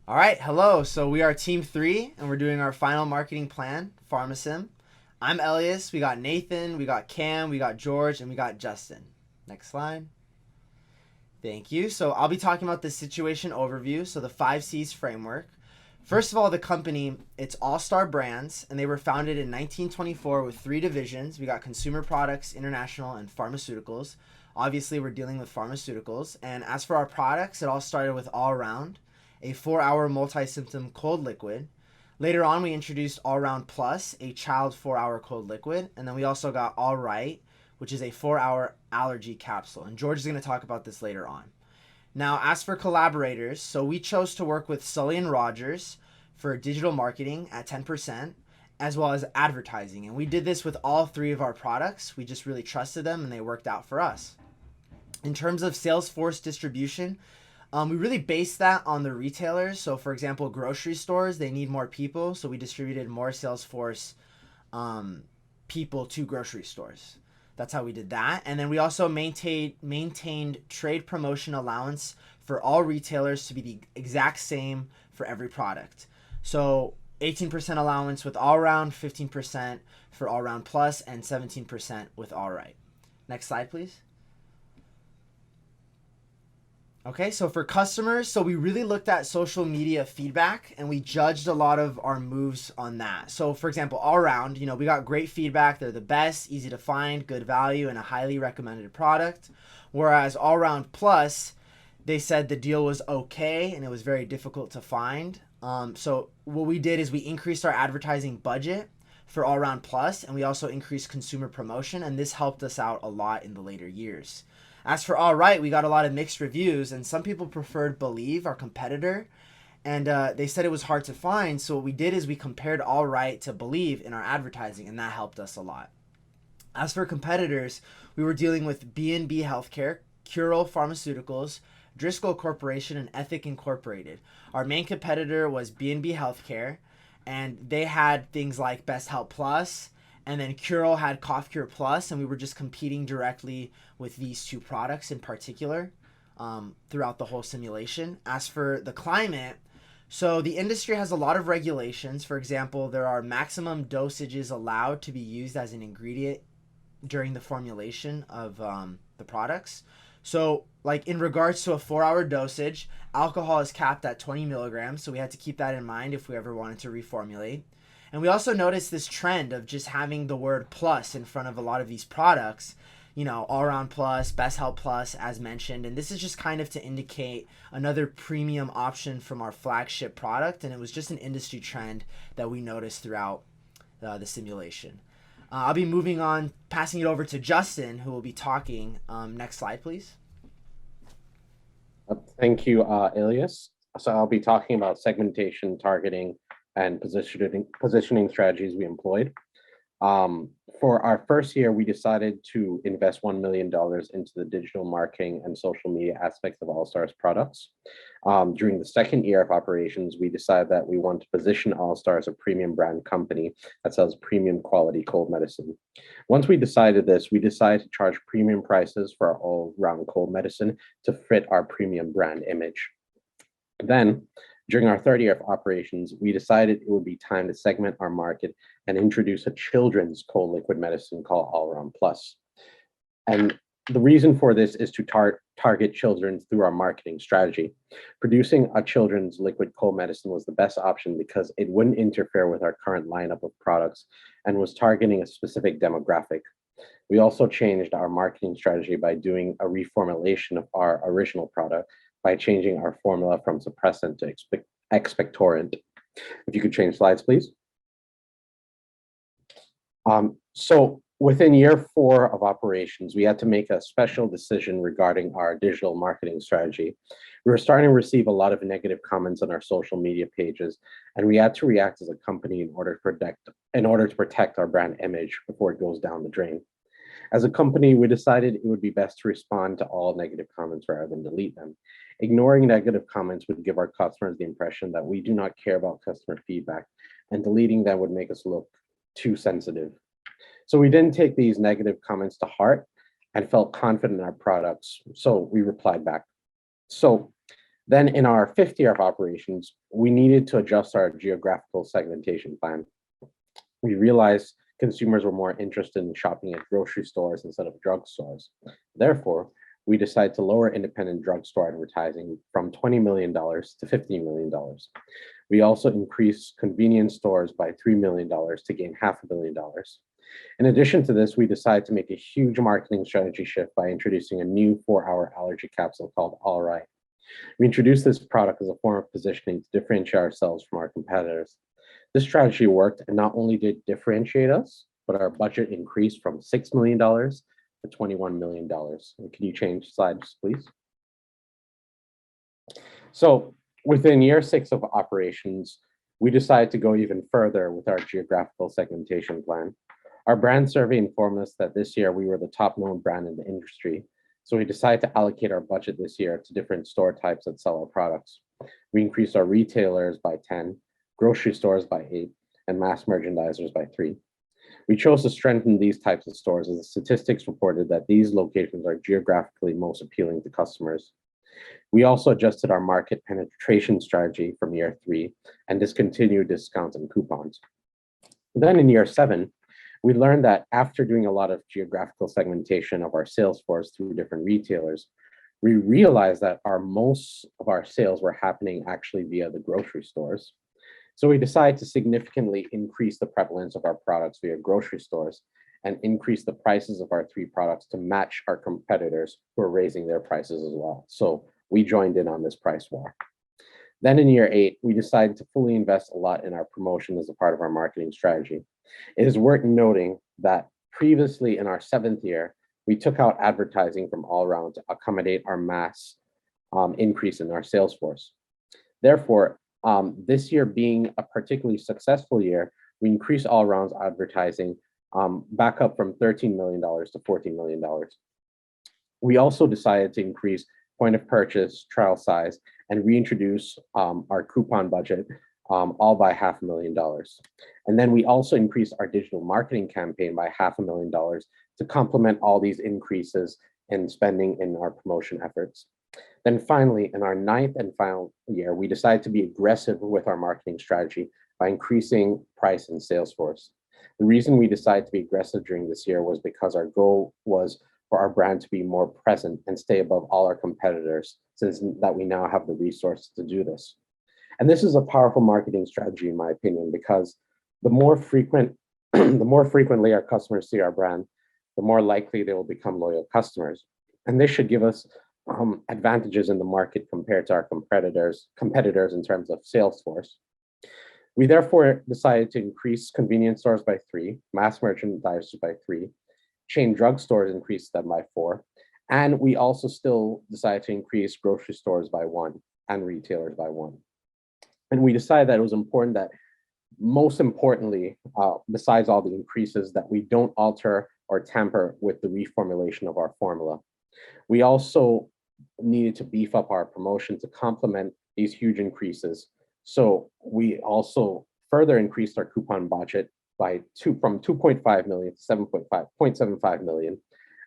All right, hello. So we are team three, and we're doing our final marketing plan, Pharmasim. I'm Elias. We got Nathan, we got Cam, we got George, and we got Justin. Next slide. Thank you. So I'll be talking about the situation overview, so the 5 C's framework. First of all, the company, it's All Star Brands, and they were founded in 1924 with 3 divisions. We got consumer products, international, and pharmaceuticals. Obviously, we're dealing with pharmaceuticals. And as for our products, it all started with All Round, a 4-hour multi symptom cold liquid. Later on, we introduced All Round Plus, a child 4-hour cold liquid. And then we also got All Right, which is a 4-hour allergy capsule. And George is going to talk about this later on. Now, as for collaborators, so we chose to work with Sully and Rogers for digital marketing at 10%, as well as advertising. And we did this with all 3 of our products. We just really trusted them and they worked out for us. In terms of Salesforce distribution, we really based that on the retailers. So, for example, grocery stores, they need more people. So, we distributed more Salesforce um, people to grocery stores. That's how we did that. And then we also maintained trade promotion allowance for all retailers to be the exact same for every product. So 18% allowance with All Round, 15% for All Round Plus, and 17% with All Right. Next slide, please. Okay, so for customers, so we really looked at social media feedback and we judged a lot of our moves on that. So for example, All Round, we got great feedback. They're the best, easy to find, good value, and a highly recommended product. Whereas All Round Plus, they said the deal was okay and it was very difficult to find. So what we did is we increased our advertising budget for All Round Plus, and we also increased consumer promotion, and this helped us out a lot in the later years. As for All Right, we got a lot of mixed reviews, and some people preferred Believe, our competitor, and they said it was hard to find. So what we did is we compared All Right to Believe in our advertising, and that helped us a lot. As for competitors, we were dealing with B&B Healthcare, Curel Pharmaceuticals, Driscoll Corporation, and Ethic Incorporated. Our main competitor was B&B Healthcare, and they had things like Best Help Plus, and then Curel had Cough Cure Plus, and we were just competing directly with these 2 products in particular throughout the whole simulation. As for the climate, so the industry has a lot of regulations. For example, there are maximum dosages allowed to be used as an ingredient during the formulation of the products. So, like in regards to a 4-hour dosage, alcohol is capped at 20 milligrams. So, we had to keep that in mind if we ever wanted to reformulate. And we also noticed this trend of just having the word plus in front of a lot of these products, All Round Plus, Best Help Plus, as mentioned. And this is just kind of to indicate another premium option from our flagship product. And it was just an industry trend that we noticed throughout the simulation. I'll be moving on, passing it over to Justin, who will be talking. Next slide, please. Thank you, Ilias. So I'll be talking about segmentation, targeting, and positioning strategies we employed. For our first year, we decided to invest $1 million into the digital marketing and social media aspects of All Stars products. During the second year of operations, we decided that we want to position All Stars as a premium brand company that sells premium quality cold medicine. Once we decided this, we decided to charge premium prices for our all-round cold medicine to fit our premium brand image. Then, during our third year of operations, we decided it would be time to segment our market and introduce a children's cold liquid medicine called All Around Plus. And the reason for this is to target children through our marketing strategy. Producing a children's liquid cold medicine was the best option because it wouldn't interfere with our current lineup of products and was targeting a specific demographic. We also changed our marketing strategy by doing a reformulation of our original product by changing our formula from suppressant to expectorant. If you could change slides, please. So within year 4 of operations, we had to make a special decision regarding our digital marketing strategy. We were starting to receive a lot of negative comments on our social media pages, and we had to react as a company in order to protect our brand image before it goes down the drain. As a company, we decided it would be best to respond to all negative comments rather than delete them. Ignoring negative comments would give our customers the impression that we do not care about customer feedback, and deleting them would make us look too sensitive. So we didn't take these negative comments to heart and felt confident in our products. So we replied back. So Then in our fifth year of operations, we needed to adjust our geographical segmentation plan. We realized consumers were more interested in shopping at grocery stores instead of drugstores. Therefore, we decided to lower independent drugstore advertising from $20 million to $15 million. We also increased convenience stores by $3 million to gain $500,000. In addition to this, we decided to make a huge marketing strategy shift by introducing a new 4-hour allergy capsule called All Right. We introduced this product as a form of positioning to differentiate ourselves from our competitors. This strategy worked and not only did it differentiate us, but our budget increased from $6 million to $21 million. Can you change slides, please? So within year 6 of operations, we decided to go even further with our geographical segmentation plan. Our brand survey informed us that this year we were the top known brand in the industry. So we decided to allocate our budget this year to different store types that sell our products. We increased our retailers by 10, grocery stores by 8, and mass merchandisers by 3. We chose to strengthen these types of stores as the statistics reported that these locations are geographically most appealing to customers. We also adjusted our market penetration strategy from year 3 and discontinued discounts and coupons. Then in year 7, we learned that after doing a lot of geographical segmentation of our sales force through different retailers, we realized that most of our sales were happening actually via the grocery stores. So we decided to significantly increase the prevalence of our products via grocery stores and increase the prices of our 3 products to match our competitors who are raising their prices as well. So we joined in on this price war. Then in year 8, we decided to fully invest a lot in our promotion as a part of our marketing strategy. It is worth noting that previously in our 7th year, we took out advertising from all around to accommodate our mass increase in our sales force. Therefore, this year being a particularly successful year, we increased all around advertising back up from $13 million to $14 million. We also decided to increase point of purchase, trial size, and reintroduce our coupon budget, all by $500,000. And then we also increased our digital marketing campaign by $500,000 to complement all these increases in spending in our promotion efforts. Then finally, in our 9th and final year, we decided to be aggressive with our marketing strategy by increasing price and sales force. The reason we decided to be aggressive during this year was because our goal was for our brand to be more present and stay above all our competitors, since that we now have the resources to do this. And this is a powerful marketing strategy, in my opinion, because the more frequently our customers see our brand, the more likely they will become loyal customers. And this should give us advantages in the market compared to our competitors in terms of sales force. We therefore decided to increase convenience stores by 3, mass merchandisers by 3, chain drugstores increased them by 4, and we also still decided to increase grocery stores by 1 and retailers by 1. And we decided that it was important that, most importantly, besides all the increases, that we don't alter or tamper with the reformulation of our formula. We also needed to beef up our promotion to complement these huge increases. So we also further increased our coupon budget from 2.5 million to 0.75 million,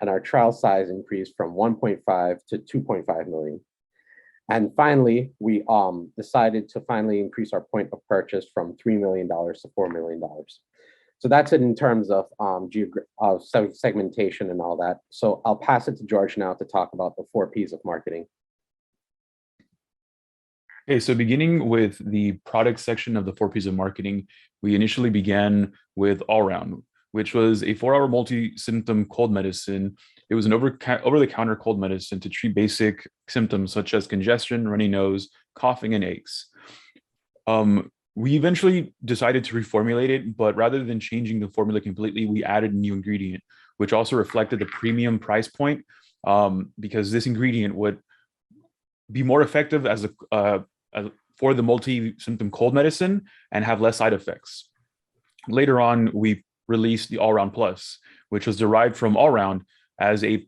and our trial size increased from 1.5 to 2.5 million. And finally, we decided to finally increase our point of purchase from $3 million to $4 million. So that's it in terms of segmentation and all that. So I'll pass it to George now to talk about the 4 Ps of marketing. Okay, so beginning with the product section of the 4 Ps of marketing, we initially began with All Round, which was a 4-hour multi-symptom cold medicine. It was an over-the-counter cold medicine to treat basic symptoms such as congestion, runny nose, coughing, and aches. We eventually decided to reformulate it, but rather than changing the formula completely, we added a new ingredient, which also reflected the premium price point, because this ingredient would be more effective for the multi-symptom cold medicine and have less side effects. Later on, we released the All Round Plus, which was derived from All Round as a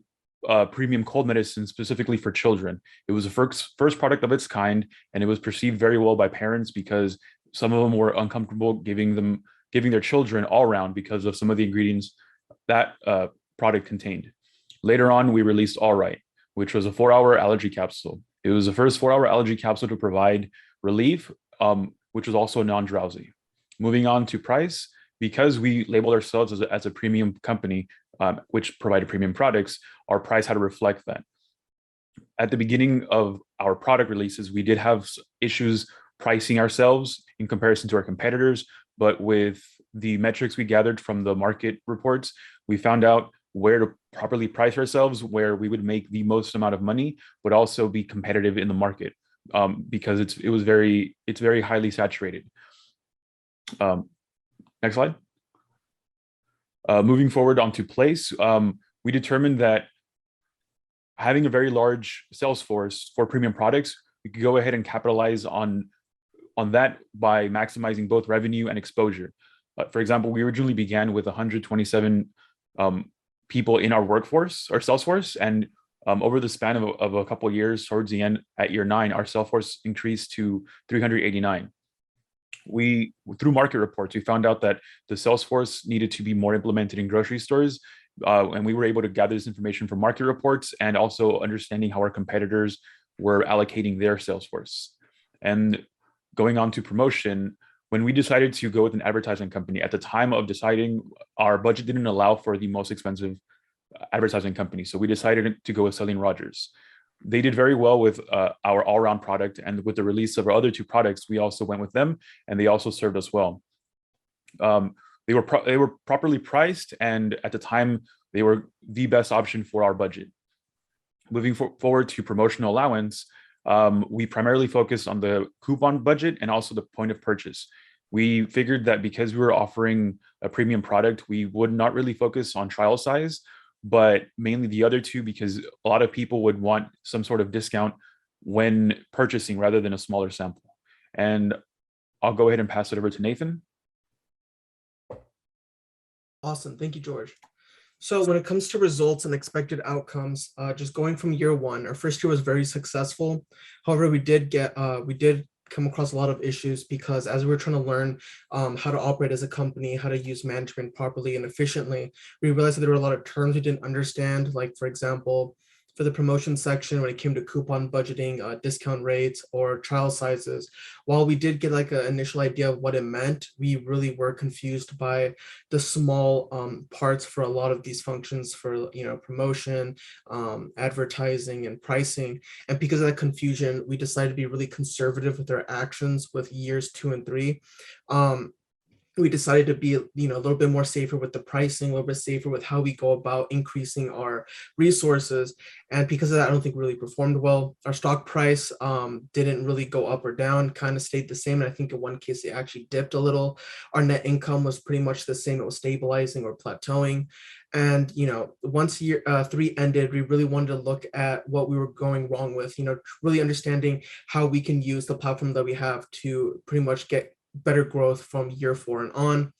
premium cold medicine specifically for children. It was the first product of its kind, and it was perceived very well by parents because some of them were uncomfortable giving their children All Round because of some of the ingredients that product contained. Later on, we released All Right, which was a 4-hour allergy capsule. It was the first 4-hour allergy capsule to provide relief, which was also non-drowsy. Moving on to price, because we labeled ourselves as a premium company, which provided premium products, our price had to reflect that. At the beginning of our product releases, we did have issues pricing ourselves in comparison to our competitors, but with the metrics we gathered from the market reports, we found out where to properly price ourselves, where we would make the most amount of money, but also be competitive in the market, because it's very highly saturated. Next slide. Moving forward onto place, we determined that having a very large sales force for premium products, we could go ahead and capitalize on that by maximizing both revenue and exposure. For example, we originally began with 127 people in our workforce, our sales force, and over the span of a couple of years, towards the end, at year 9, our sales force increased to 389. Through market reports, we found out that the sales force needed to be more implemented in grocery stores, and we were able to gather this information from market reports and also understanding how our competitors were allocating their sales force. And going on to promotion, when we decided to go with an advertising company, at the time of deciding, our budget didn't allow for the most expensive advertising company. So we decided to go with Celine Rogers. They did very well with our all-round product, and with the release of our other 2 products, we also went with them, and they also served us well. They were properly priced, and at the time, they were the best option for our budget. Moving forward to promotional allowance, we primarily focused on the coupon budget and also the point of purchase. We figured that because we were offering a premium product, we would not really focus on trial size, but mainly the other 2, because a lot of people would want some sort of discount when purchasing rather than a smaller sample. And I'll go ahead and pass it over to Nathan. Awesome. Thank you, George. So when it comes to results and expected outcomes, just going from year 1, our first year was very successful. However, we did come across a lot of issues, because as we were trying to learn how to operate as a company, how to use management properly and efficiently, we realized that there were a lot of terms we didn't understand. Like, for example, for the promotion section, when it came to coupon budgeting, discount rates, or trial sizes, while we did get like an initial idea of what it meant, we really were confused by the small parts for a lot of these functions for, promotion, advertising, and pricing. And because of that confusion, we decided to be really conservative with our actions with years 2 and 3. We decided to be, a little bit more safer with the pricing, a little bit safer with how we go about increasing our resources. And because of that, I don't think we really performed well. Our stock price didn't really go up or down, kind of stayed the same. And I think in one case, it actually dipped a little. Our net income was pretty much the same. It was stabilizing or plateauing. And, once year 3 ended, we really wanted to look at what we were going wrong with, really understanding how we can use the platform that we have to pretty much get better growth from year 4 and on.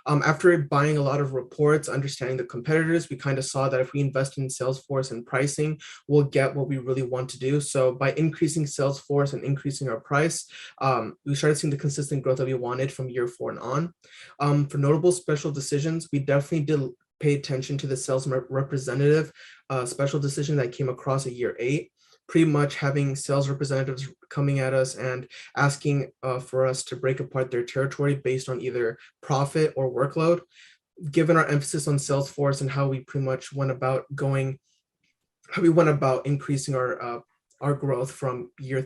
After buying a lot of reports, understanding the competitors, we kind of saw that if we invest in Salesforce and pricing, we'll get what we really want to do. So by increasing Salesforce and increasing our price, we started seeing the consistent growth that we wanted from year 4 and on. For notable special decisions, we definitely did pay attention to the sales representative special decision that came across at year 8. Pretty much having sales representatives coming at us and asking for us to break apart their territory based on either profit or workload. Given our emphasis on Salesforce and how we pretty much went about increasing our growth from year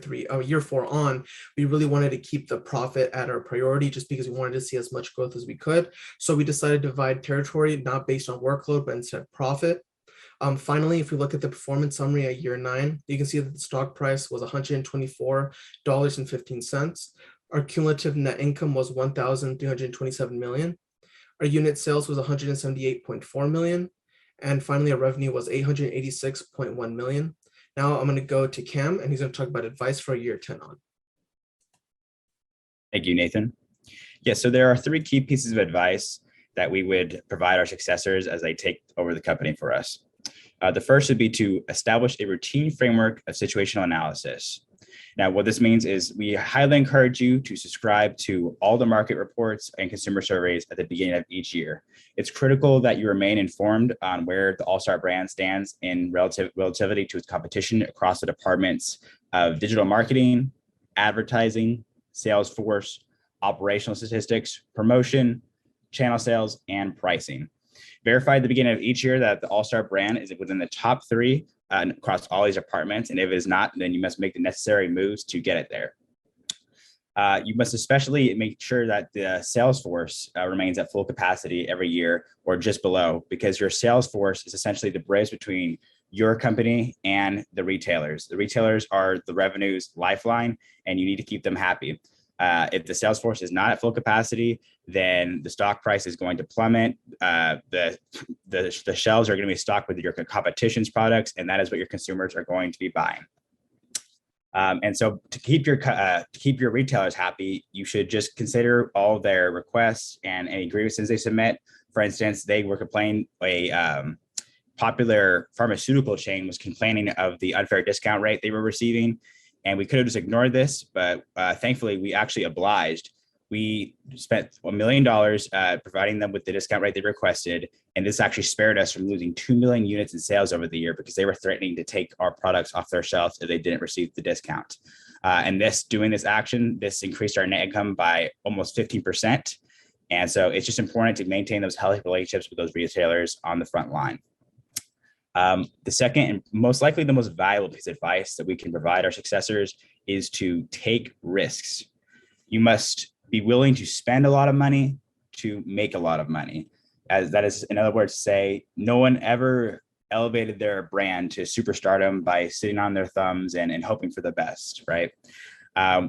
4 on, we really wanted to keep the profit at our priority, just because we wanted to see as much growth as we could. So we decided to divide territory, not based on workload, but instead profit. Finally, if we look at the performance summary at year 9, you can see that the stock price was $124.15. Our cumulative net income was $1,327 million. Our unit sales was 178.4 million. And finally, our revenue was 886.1 million. Now I'm going to go to Cam, and he's going to talk about advice for year 10 on. Thank you, Nathan. Yeah, so there are 3 key pieces of advice that we would provide our successors as they take over the company for us. The first would be to establish a routine framework of situational analysis. Now, what this means is we highly encourage you to subscribe to all the market reports and consumer surveys at the beginning of each year. It's critical that you remain informed on where the All-Star brand stands in relativity to its competition across the departments of digital marketing, advertising, sales force, operational statistics, promotion, channel sales, and pricing. Verify at the beginning of each year that the All-Star brand is within the top 3 across all these departments. And if it is not, then you must make the necessary moves to get it there. You must especially make sure that the sales force remains at full capacity every year or just below, because your sales force is essentially the bridge between your company and the retailers. The retailers are the revenue's lifeline, and you need to keep them happy. If the sales force is not at full capacity, then the stock price is going to plummet. The shelves are going to be stocked with your competition's products, and that is what your consumers are going to be buying. And so to keep your retailers happy, you should just consider all their requests and any grievances they submit. For instance, they were complaining, a popular pharmaceutical chain was complaining of the unfair discount rate they were receiving. And we could have just ignored this, but thankfully we actually obliged. We spent $1 million providing them with the discount rate they requested. And this actually spared us from losing 2 million units in sales over the year, because they were threatening to take our products off their shelves if they didn't receive the discount. And doing this action, this increased our net income by almost 15%. And so it's just important to maintain those healthy relationships with those retailers on the front line. The second and most likely the most valuable piece of advice that we can provide our successors is to take risks. You must be willing to spend a lot of money to make a lot of money. As that is, in other words, say no one ever elevated their brand to superstardom by sitting on their thumbs and hoping for the best, right?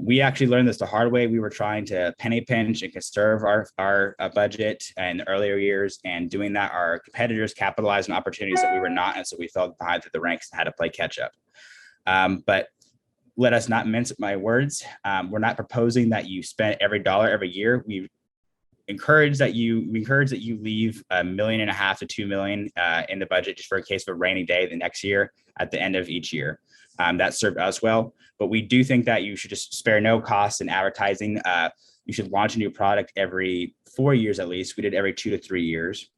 We actually learned this the hard way. We were trying to penny pinch and conserve our budget in the earlier years, and doing that, our competitors capitalized on opportunities that we were not, and so we fell behind through the ranks and had to play catch up. But let us not mince my words. We're not proposing that you spend every dollar every year. We encourage that you leave $1.5 million to 2 million in the budget just for a case of a rainy day the next year at the end of each year. That served us well, but we do think that you should just spare no costs in advertising. You should launch a new product every 4 years at least. We did every 2 to 3 years.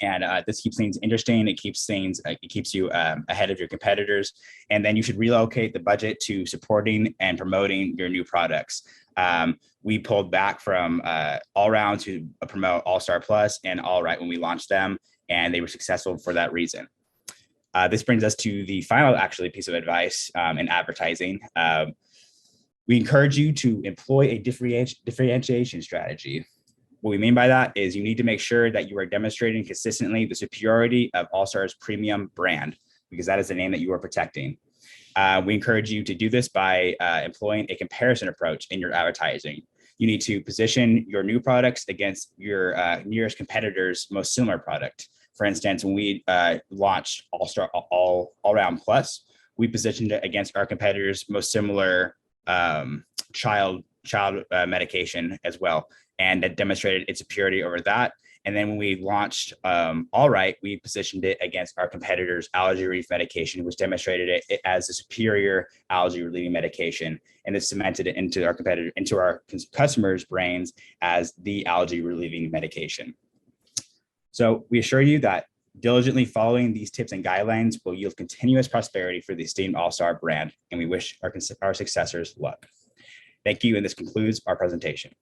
And this keeps things interesting. It keeps you ahead of your competitors. And then you should relocate the budget to supporting and promoting your new products. We pulled back from All Round to promote All Star Plus and All Right when we launched them, and they were successful for that reason. This brings us to the final piece of advice in advertising. We encourage you to employ a differentiation strategy. What we mean by that is you need to make sure that you are demonstrating consistently the superiority of All Star's premium brand, because that is the name that you are protecting. We encourage you to do this by employing a comparison approach in your advertising. You need to position your new products against your nearest competitor's most similar product. For instance, when we launched All Round Plus, we positioned it against our competitor's most similar child medication as well, and that demonstrated its superiority over that. And then when we launched All Right, we positioned it against our competitor's allergy relief medication, which demonstrated it as a superior allergy relieving medication. And this cemented it into our customers' brains as the allergy relieving medication. So we assure you that diligently following these tips and guidelines will yield continuous prosperity for the esteemed All-Star brand, and we wish our successors luck. Thank you, and this concludes our presentation.